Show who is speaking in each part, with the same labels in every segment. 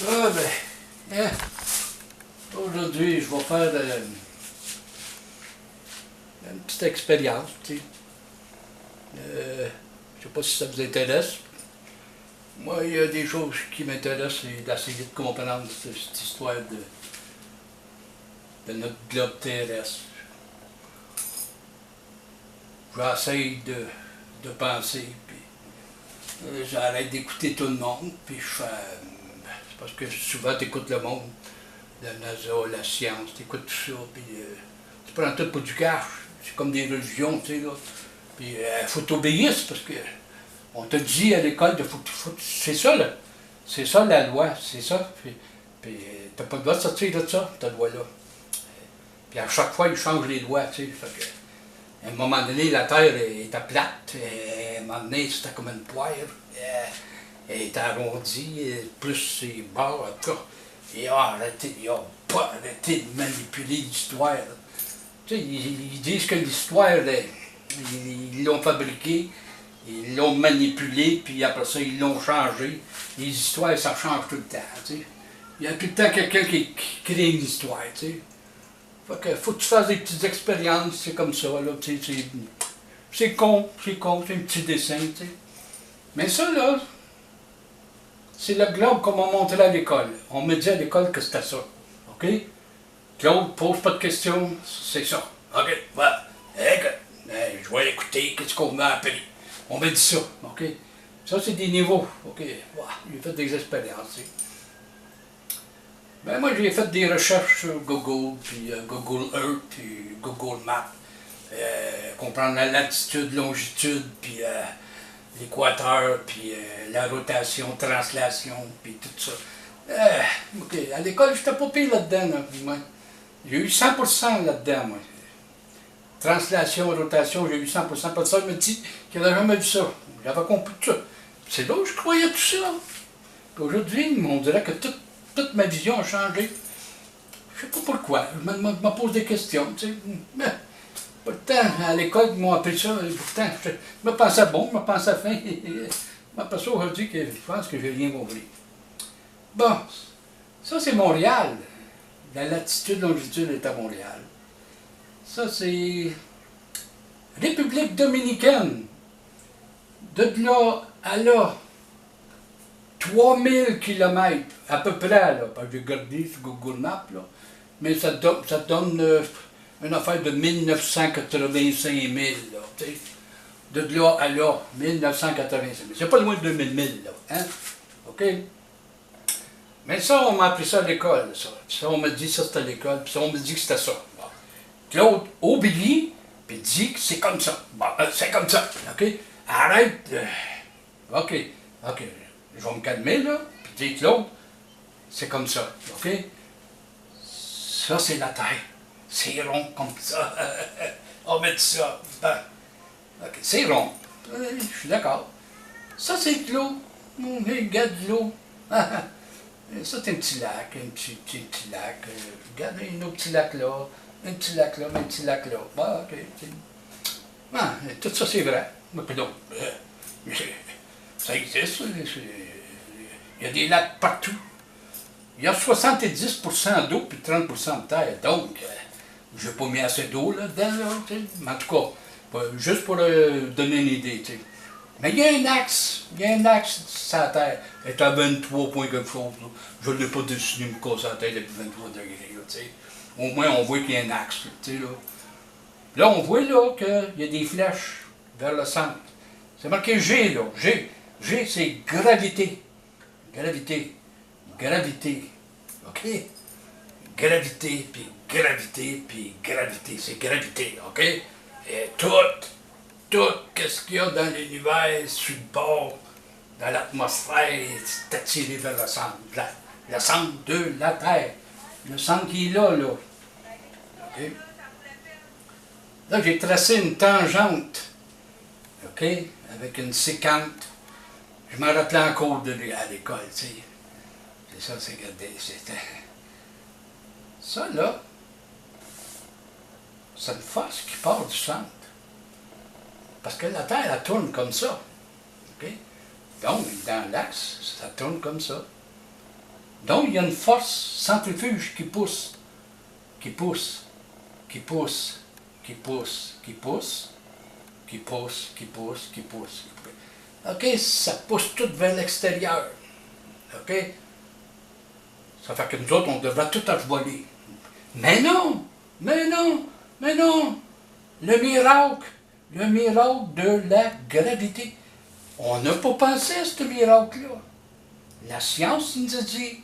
Speaker 1: Ah hein, aujourd'hui, je vais faire une petite expérience. Tu sais. Je sais pas si ça vous intéresse. Moi, il y a des choses qui m'intéressent, c'est d'essayer de comprendre cette histoire de notre globe terrestre. J'essaie de penser, puis j'arrête d'écouter tout le monde, puis je fais... c'est parce que souvent tu écoutes le monde, la NASA, la science, tu écoutes tout ça, puis tu prends tout pour du cash. C'est comme des religions, tu sais, là. Puis il faut t'obéir, parce que on te dit à l'école, c'est ça, là. C'est ça la loi, c'est ça. Puis t'as pas le droit de sortir de ça, cette loi-là. Puis à chaque fois, ils changent les lois, tu sais. Fait que, à un moment donné, la Terre était plate, à un moment donné, c'était comme une poire, elle était arrondie, plus c'est bords, en tout cas. Ils n'ont pas arrêté de manipuler l'histoire. Tu sais, ils disent que l'histoire, ils l'ont fabriquée, ils l'ont manipulée, puis après ça, ils l'ont changée. Les histoires, ça change tout le temps, tu sais. Il y a tout le temps quelqu'un qui crée une histoire, tu sais. Fait que faut que tu fasses des petites expériences, c'est comme ça, là, tu sais, c'est con, c'est un petit dessin, tu sais. Mais ça, là, c'est le globe qu'on m'a montré à l'école. On me dit à l'école que c'était ça, OK? Claude, pose pas de questions, c'est ça. OK, voilà. Je vais écouter, qu'est-ce qu'on m'a appris. On m'a dit ça, OK? Ça, c'est des niveaux, OK? Voilà, j'ai fait des expériences, tu sais. Ben moi, j'ai fait des recherches sur Google, puis Google Earth, puis Google Maps. Comprendre la latitude, longitude, puis l'équateur, puis la rotation, translation, puis tout ça. OK, à l'école, j'étais pas pire là-dedans, là, moi. J'ai eu 100% là-dedans, moi. Translation, rotation, j'ai eu 100%. Pas de ça, il me dit qu'il n'avait jamais vu ça. J'avais compris tout ça. C'est là où je croyais tout ça. Puis aujourd'hui, on dirait que toute ma vision a changé. Je sais pas pourquoi. Je me pose des questions, tu sais. Mais, pourtant, à l'école, ils m'ont appris ça. Pourtant, je me pensais bon, je me pensais fin. Après ça, aujourd'hui, je pense que j'ai rien compris. Bon, ça, c'est Montréal. La latitude, longitude est à Montréal. Ça, c'est République dominicaine. De là à là, 3000 km, à peu près, là, parce que j'ai regardé sur Google Maps, là, mais ça donne une affaire de 1985 000, là, tu sais. De là à là, 1985 000. C'est pas loin de 2000 000, là, hein? OK? Mais ça, on m'a appris ça à l'école, ça. Ça, on m'a dit ça, c'était à l'école, puis ça, on m'a dit que c'était ça. Bon. Claude obéit, puis dit que c'est comme ça. Bon, c'est comme ça, OK? Arrête. OK. Je vais me calmer, là, puis dire, Claude, c'est comme ça, OK? Ça, c'est la Terre. C'est rond comme ça. On met ça. Ben, OK, c'est rond. Je suis d'accord. Ça, c'est de l'eau. Regarde de l'eau. Ça, c'est un petit lac, un petit lac. Regarde, un autre petit lac là, un petit lac là, un petit lac là. Bon, OK. Ah, tout ça, c'est vrai. Mais puis donc, ça existe. Il y a des lacs partout. Il y a 70% d'eau puis 30% de terre. Donc, je n'ai pas mis assez d'eau là-dedans. Là, mais en tout cas, juste pour donner une idée. T'sais. Mais il y a un axe sur la terre. Elle est à 23 points quelque chose. Là. Je ne l'ai pas dessiné me casser la tête depuis 23 degrés. Là, au moins, on voit qu'il y a un axe. Là, on voit qu'il y a des flèches vers le centre. C'est marqué G, là. G, c'est gravité. Gravité. OK? Gravité, puis gravité, puis gravité. C'est gravité, OK? Et tout ce qu'il y a dans l'univers, sur le bord, dans l'atmosphère, c'est attiré vers le centre. Le centre de la Terre. Le centre qui est là. OK? Là, j'ai tracé une tangente. OK? Avec une séquente. Je m'en rappelais encore à l'école, tu sais. C'est ça, c'est regardé. C'était... Ça, là, c'est une force qui part du centre. Parce que la Terre, elle tourne comme ça. OK? Donc, dans l'axe, ça tourne comme ça. Donc, il y a une force centrifuge qui pousse, qui pousse, qui pousse, qui pousse, qui pousse, qui pousse, qui pousse, qui pousse. OK, ça pousse tout vers l'extérieur. OK? Ça fait que nous autres, on devrait tout voler. Mais non! Mais non! Mais non! Le miracle de la gravité. On n'a pas pensé à ce miracle-là. La science nous a dit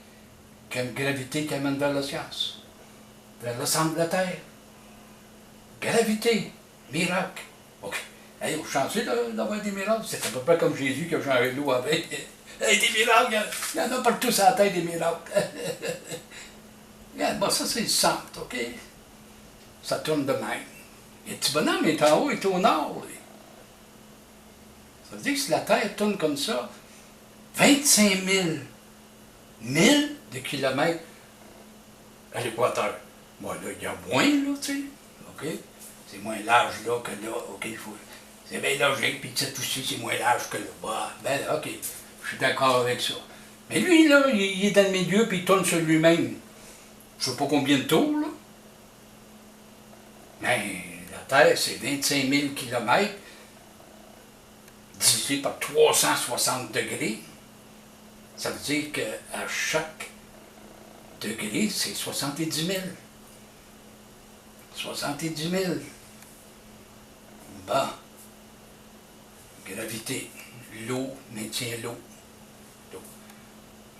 Speaker 1: qu'il y a une gravité qui amène vers la science, vers le centre de la Terre. Gravité, miracle. OK. Hey, au chantier d'avoir des miracles, c'est à peu près comme Jésus qui a changé l'eau avec. Hey, des miracles, il y en a partout sur la terre des miracles. Regarde, bon, ça c'est le centre, OK? Ça tourne de même. Et le petit bonhomme est en haut, il est au nord, lui. Ça veut dire que si la Terre tourne comme ça, 25 000 milles de kilomètres à l'équateur. Bon, là, il y a moins, là, tu sais. OK? C'est moins large là que là. OK, c'est bien logique, puis ça aussi, c'est moins large que là. Bah, ben là, OK, je suis d'accord avec ça. Mais lui, là, il est dans le milieu, puis il tourne sur lui-même. Je ne sais pas combien de tours, là. Mais la Terre, c'est 25 000 kilomètres divisé par 360 degrés. Ça veut dire qu'à chaque degré, c'est 70 000. 70 000. Bon. Gravité. L'eau maintient l'eau.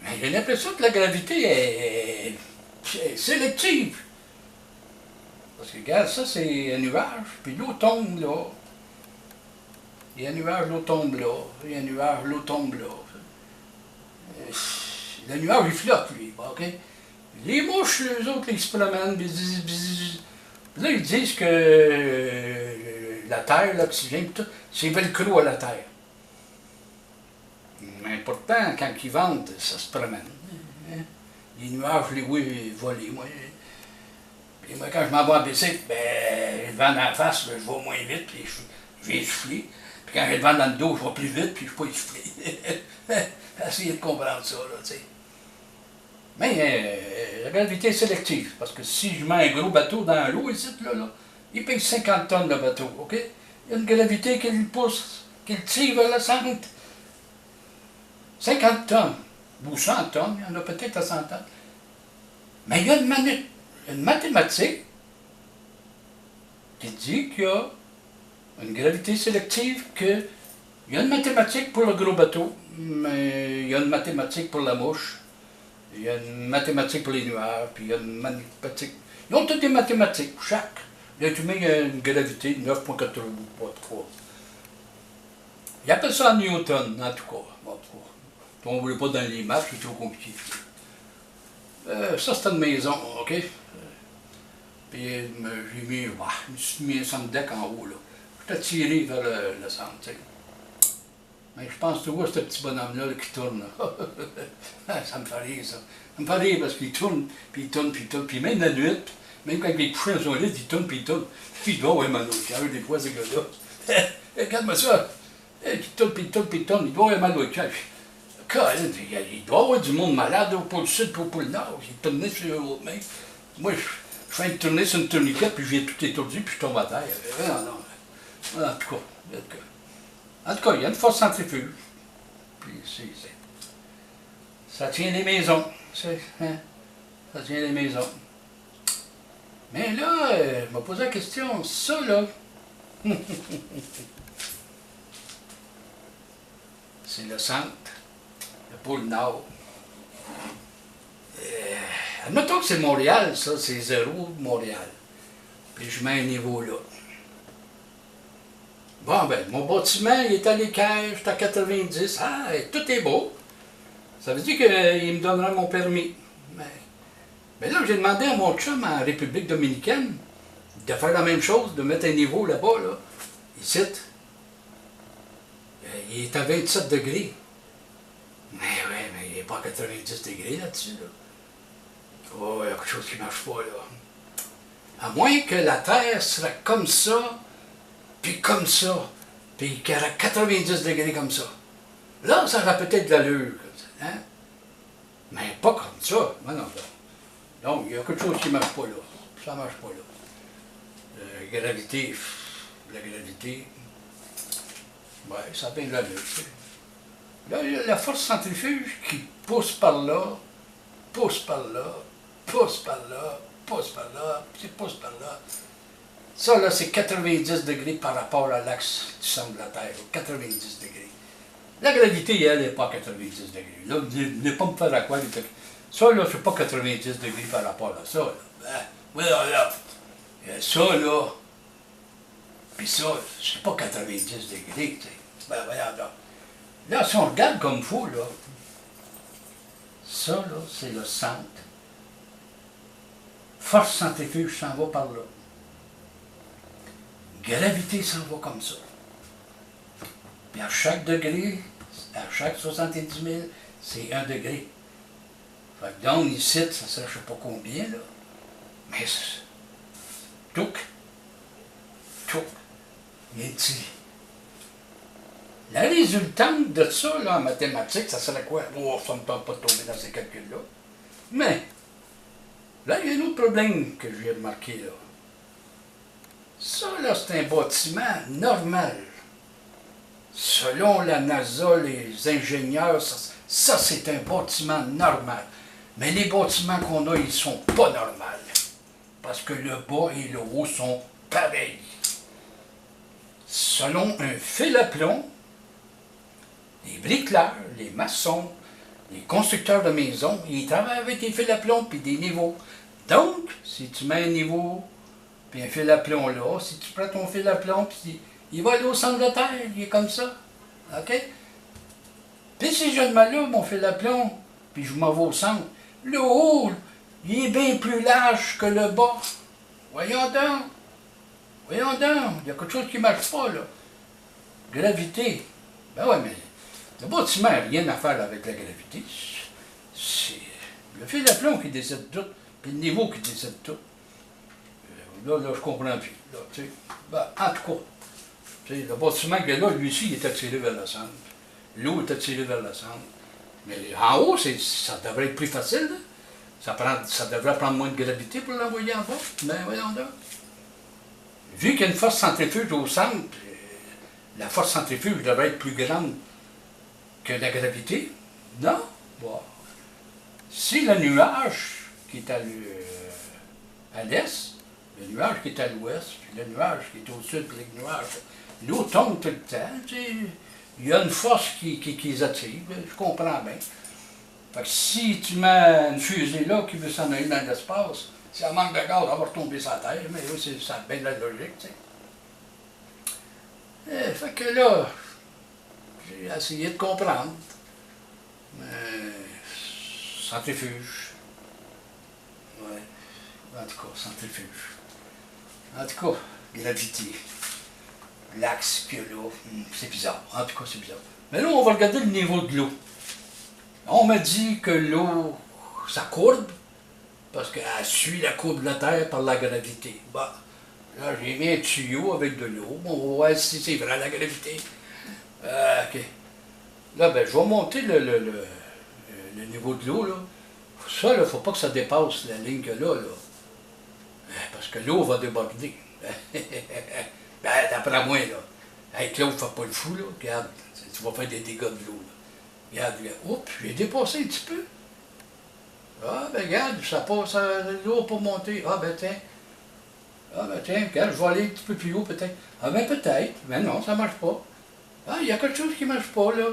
Speaker 1: Mais j'ai l'impression que la gravité est sélective. Parce que, regarde, ça, c'est un nuage, puis l'eau tombe là. Il y a un nuage, l'eau tombe là. Il y a un nuage, l'eau tombe là. Le nuage, il flotte, lui, OK? Les mouches, eux autres, ils se promènent, bzz, bzz. Là, ils disent que la Terre, l'oxygène, tout, c'est velcro à la Terre. Mais pourtant, quand ils vendent, ça se promène. Les nuages, je les vois voler, moi. Puis moi, quand je m'en vais en bicycle, ben, le vent dans la face, ben, je vais moins vite, puis je vais essouffler. Puis quand j'ai le vent dans le dos, je vais plus vite, puis je ne suis pas essoufflé. Essayez de comprendre ça, là, tu sais. Mais la gravité est sélective, parce que si je mets un gros bateau dans l'eau, ici, là, il pèse 50 tonnes, le bateau, OK? Il y a une gravité qui le pousse, qui le tire vers le centre. 50 tonnes, ou 100 tonnes, il y en a peut-être à 100 tonnes. Mais il y a une mathématique qui dit qu'il y a une gravité sélective, qu'il y a une mathématique pour le gros bateau, mais il y a une mathématique pour la mouche, il y a une mathématique pour les nuages, puis il y a une mathématique. Ils ont toutes des mathématiques, chaque. L'être humain a une gravité de 9,83. Ils appellent ça Newton, en tout cas. On ne voulait pas dans les maths, c'est trop compliqué. Ça, c'est une maison, OK? Puis j'ai mis un centre deck en haut, là. Je t'ai tiré vers le centre, tu sais. Mais je pense, tu vois, ce petit bonhomme-là qui tourne, là. Ça me fait rire, ça. Ça me fait rire parce qu'il tourne, puis il tourne, puis il tourne. Puis même la nuit, même quand il est couché dans son lit, il tourne, puis il tourne. Puis il doit avoir mal au cœur, des fois, ce gars-là. Regarde-moi ça. Il tourne, puis il tourne, puis il tourne. Il doit avoir mal au cœur. Il doit y avoir du monde malade au pôle sud et au pôle nord. Il tournait sur l'autre main. Moi, je fais une tournée sur une tourniquette, puis j'ai tout étourdi, puis je tombe à terre. Non. En tout cas, il y a une force centrifuge. Puis ça tient les maisons. Ça tient les maisons. Mais là, je me posais la question, ça là. C'est le centre. Le pôle Nord. Admettons que c'est Montréal, ça, c'est 0 Montréal. Puis je mets un niveau là. Bon, ben, mon bâtiment, il est à l'équerre, je suis à 90. Ah, tout est beau. Ça veut dire qu'il me donnera mon permis. Mais là, j'ai demandé à mon chum en République dominicaine de faire la même chose, de mettre un niveau là-bas, là. Ici. Il est à 27 degrés. Mais il n'est pas à 90 degrés là-dessus, là. Oh, il y a quelque chose qui ne marche pas, là. À moins que la Terre serait comme ça, puis comme ça, puis qu'elle a 90 degrés comme ça. Là, ça aurait peut-être de l'allure, hein? Mais pas comme ça, non, non, non. Donc, il y a quelque chose qui ne marche pas là. Ça ne marche pas là. Gravité, la gravité, ouais, ça a bien de l'allure, tu sais. Là, il y a la force centrifuge qui pousse par là, pousse par là, pousse par là, pousse par là, puis pousse par là. Ça, là, c'est 90 degrés par rapport à l'axe du centre de la Terre, 90 degrés. La gravité, elle, n'est pas à 90 degrés. Là, ne pas me faire à quoi. Ça, là, c'est pas 90 degrés par rapport à ça, là. Ben, voilà, là. Ça, là, puis ça, c'est pas 90 degrés, tu sais. Ben, voilà, là. Là, si on regarde comme il faut, là, ça, là, c'est le centre. Force centrifuge s'en va par là. Gravité s'en va comme ça. Puis à chaque degré, à chaque 70 000, c'est 1 degré. Fait que donc, ici, ça serait je ne sais pas combien, là. Mais c'est... Touc. Touc. Il dit. La résultante de ça, là, en mathématiques, ça serait quoi? Oh, ça ne me tente pas de tomber dans ces calculs-là. Mais, là, il y a un autre problème que j'ai remarqué, là. Ça, là, c'est un bâtiment normal. Selon la NASA, les ingénieurs, ça c'est un bâtiment normal. Mais les bâtiments qu'on a, ils ne sont pas normaux. Parce que le bas et le haut sont pareils. Selon un fil à plomb, les bricoleurs, les maçons, les constructeurs de maisons, ils travaillent avec des fils à plomb puis des niveaux. Donc, si tu mets un niveau, puis un fil à plomb là, si tu prends ton fil à plomb, puis il va aller au centre de la Terre, il est comme ça. OK? Puis si je mets là mon fil à plomb, puis je m'en vais au centre, le haut, il est bien plus large que le bas. Voyons donc. Voyons donc. Il y a quelque chose qui ne marche pas, là. Gravité. Ben ouais, mais le bâtiment n'a rien à faire avec la gravité. C'est le fil à plomb qui décide tout, puis le niveau qui décide tout. Là, je comprends plus. Là, tu sais. Ben, en tout cas, tu sais, le bâtiment que là, lui aussi, il est attiré vers le centre. L'eau est attirée vers le centre. Mais en haut, ça devrait être plus facile. Là. Ça devrait prendre moins de gravité pour l'envoyer en bas. Mais voyons donc. Vu qu'il y a une force centrifuge au centre, la force centrifuge devrait être plus grande que la gravité. Non? Bon. Si le nuage qui est à l'est, le nuage qui est à l'ouest, puis le nuage qui est au sud, puis le nuage, l'eau tombe tout le temps, tu sais, il y a une force qui les attire, je comprends bien. Fait que si tu mets une fusée là qui veut s'en aller dans l'espace, si elle manque de gaz, elle va retomber sur la Terre, mais oui, ça a bien de la logique, tu sais. Fait que là, j'ai essayé de comprendre. Centrifuge. Ouais. En tout cas, centrifuge. En tout cas, gravité. L'axe qu'il y a là, c'est bizarre. En tout cas, c'est bizarre. Mais là, on va regarder le niveau de l'eau. On m'a dit que l'eau, ça courbe, parce qu'elle suit la courbe de la Terre par la gravité. Bah, là, j'ai mis un tuyau avec de l'eau. On va voir si c'est vrai la gravité. OK. Là, ben, je vais monter le niveau de l'eau, là. Ça, il ne faut pas que ça dépasse la ligne que là. Parce que l'eau va déborder. Ben, d'après moi, là. Hey, Claude, fais pas le fou, là. Regarde, tu vas faire des dégâts de l'eau, là. Regarde, regarde. Oups, j'ai dépassé un petit peu. Ah, ben, regarde, ça passe, l'eau n'a pas monté. Ah, ben, tiens. Ah, ben, tiens, regarde, je vais aller un petit peu plus haut, peut-être. Ah, ben, peut-être. Mais non, ça ne marche pas. Ah, il y a quelque chose qui ne marche pas, là.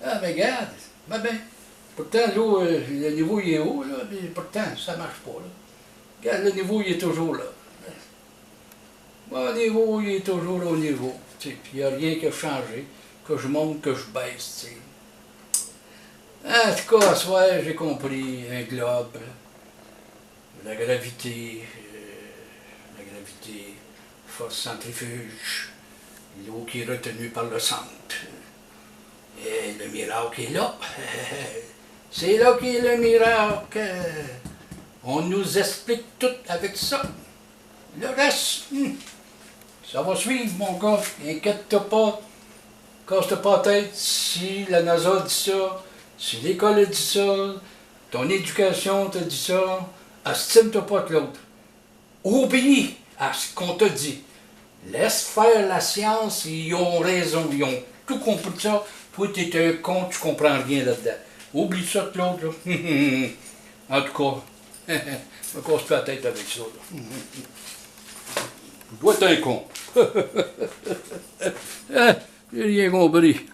Speaker 1: Ah, ben, regarde. Ben, pourtant, l'eau, le niveau, il est haut, là. Mais pourtant, ça ne marche pas, là. Regarde, le niveau, il est toujours là. Bon, le niveau, il est toujours au niveau. Puis il n'y a rien qui a changé. Que je monte, que je baisse, tu sais. En tout cas, ce soir, j'ai compris un globe, la gravité, force centrifuge, l'eau qui est retenue par le centre. Et le miracle est là. C'est là qu'est le miracle. On nous explique tout avec ça. Le reste, ça va suivre, mon gars. Inquiète-toi pas. Casse-toi pas la tête si la NASA dit ça, si l'école dit ça, Ton éducation t'a dit ça, estime-toi pas de l'autre. Obéis à ce qu'on t'a dit. Laisse faire la science, ils ont raison, ils ont tout compris ça. Toi, t'es un con, tu comprends rien là-dedans. Oublie ça de l'autre, là. En tout cas, je me casse pas la tête avec ça, là. Je dois être un con. J'ai rien compris.